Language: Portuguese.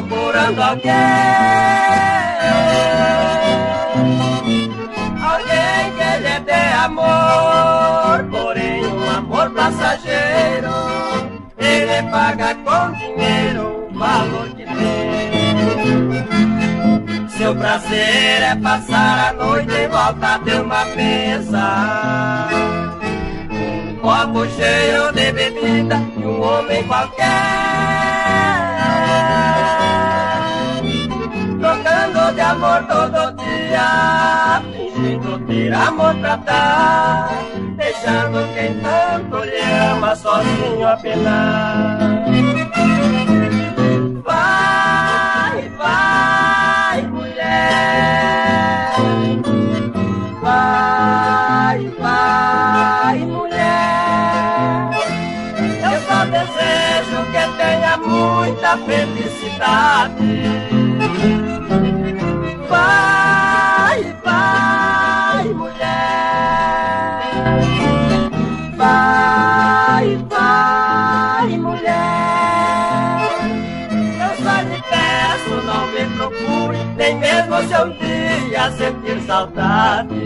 procurando alguém que lhe dê amor, porém um amor passageiro. Ele paga com dinheiro o valor que tem. Seu prazer é passar a noite em volta de uma mesa, um copo cheio de bebida e um homem qualquer, trocando de amor todo dia, fingindo ter amor pra dar, deixando quem tanto lhe ama sozinho a penar. Vai, vai, mulher, vai, vai, mulher. Eu só desejo que tenha muita felicidade. Vai, vai, mulher, vai, vai, mulher. Eu só lhe peço, não me procure, nem mesmo se um dia sentir saudade.